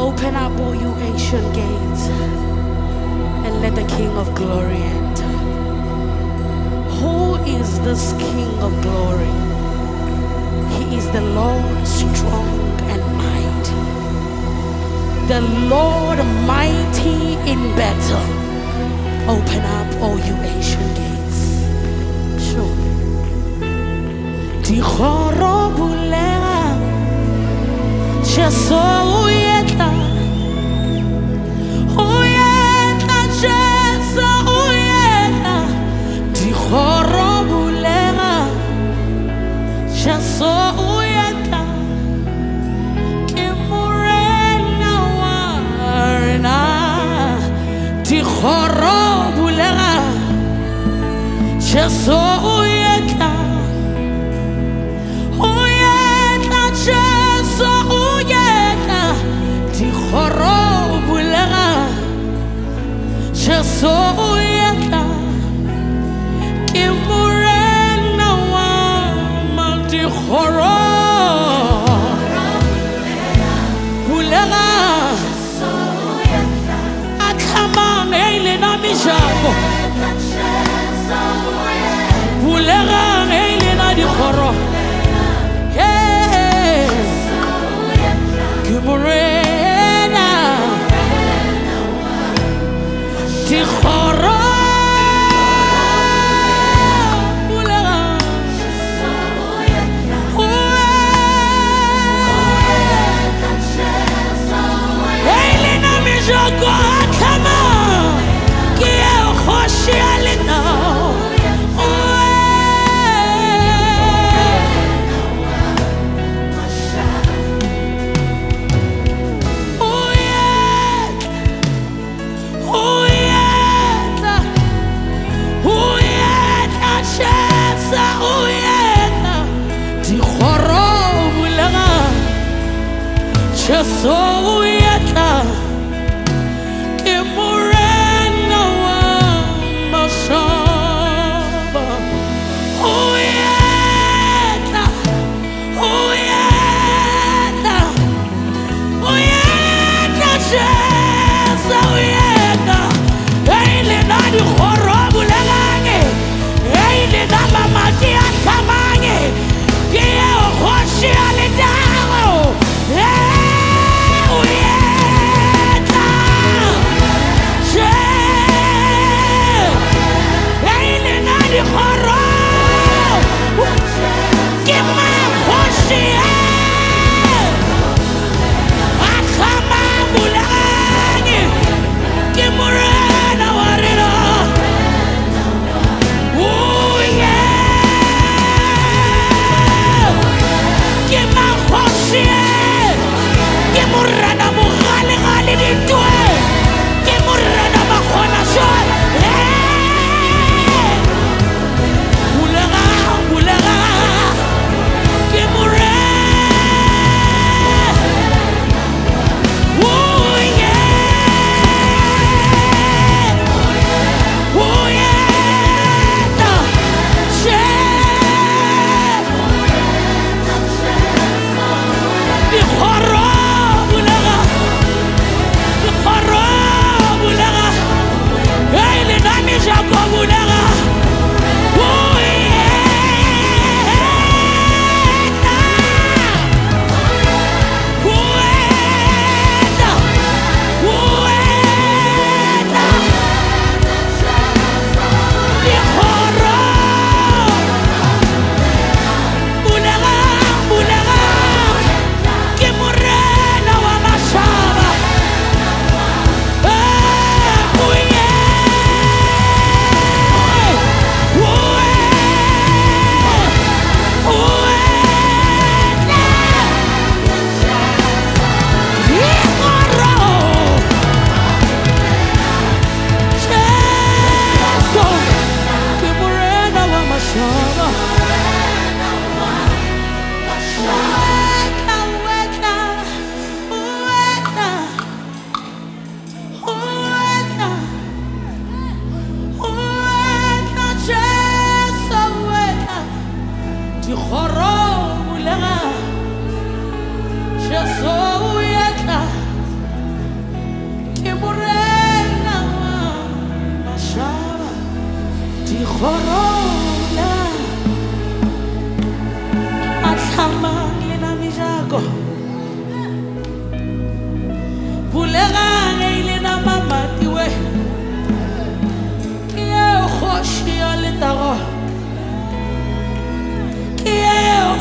Open up, all you ancient gates, and let the King of glory enter. Who is this King of glory? He is the Lord strong and mighty, the Lord mighty in battle. Open up, all you ancient gates. Sure. Dikhorobulera Jesu uyetla Jesu uyetla Dikhorobulera Jesu uyetla Ke morena warena Dikhorobulera Jesu uyetla Jesu uyetla Dikhorobulera Jesu uyetla Ke morena wa Dikhorobulera Akhamang eilena mijabo Bulera eilena dikhoro Morena Dikhorobulera Eilena mijoko akama Kie khoshi alena Jesu uyetla Ke morena wa mashaba Uyetla Uyetla Uyetla Jesu uyetla Eilena dikhorobulera Eilena mamati akhamange Ke khoshi alendao Akhamabula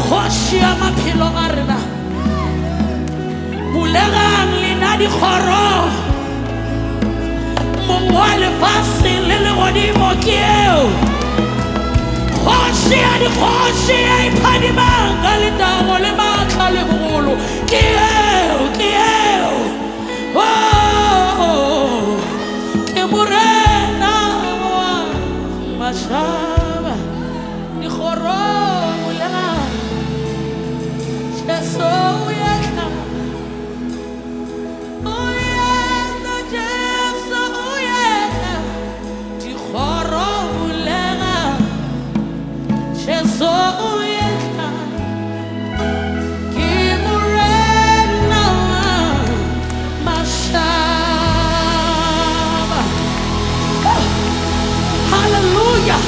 Kgoši ya maphelo a rena, bulegang lena dikgoro, mong wa lefatshe le legodimo ke eo. Kgoši ya dikgoši ya iphadimang ka letago le maatla le bogolo ke eo, ke eo. Oh, ke morena wa mašaba, dikgoro bulegang Jesu o yena, o yena Jesu o yena, dikgoro bulegang Jesu o yena, ke morena wa mašaba. Hallelujah,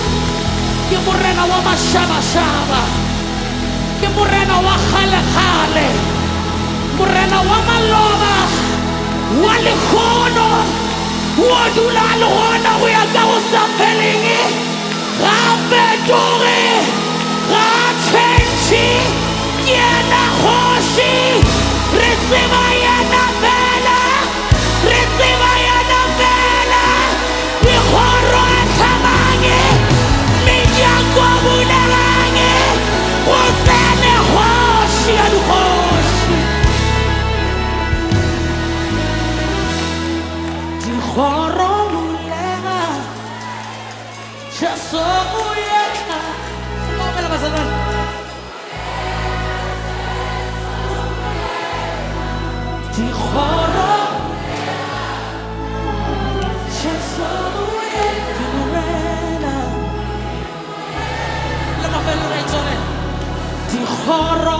ke morena wa mašaba-šaba, ke morena wa kgale-kgale, morena wa maloba, wa lekgono, wa dula le gona go ya ka go sa feleng, ga a fetoge, ga a tšhentšhe, ke yena kgoši, re tseba yena fela, re tseba yena fela, dikgoro a tlhamang, menyako a bulegang, go tsene kgoši ya dikgoši, dikgoro bulega Jesu o yena. Mamela basanana, dikgoro Jesu o yena, ke morena. Le mafelo ra itsone, dikgoro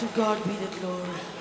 to God be the glory.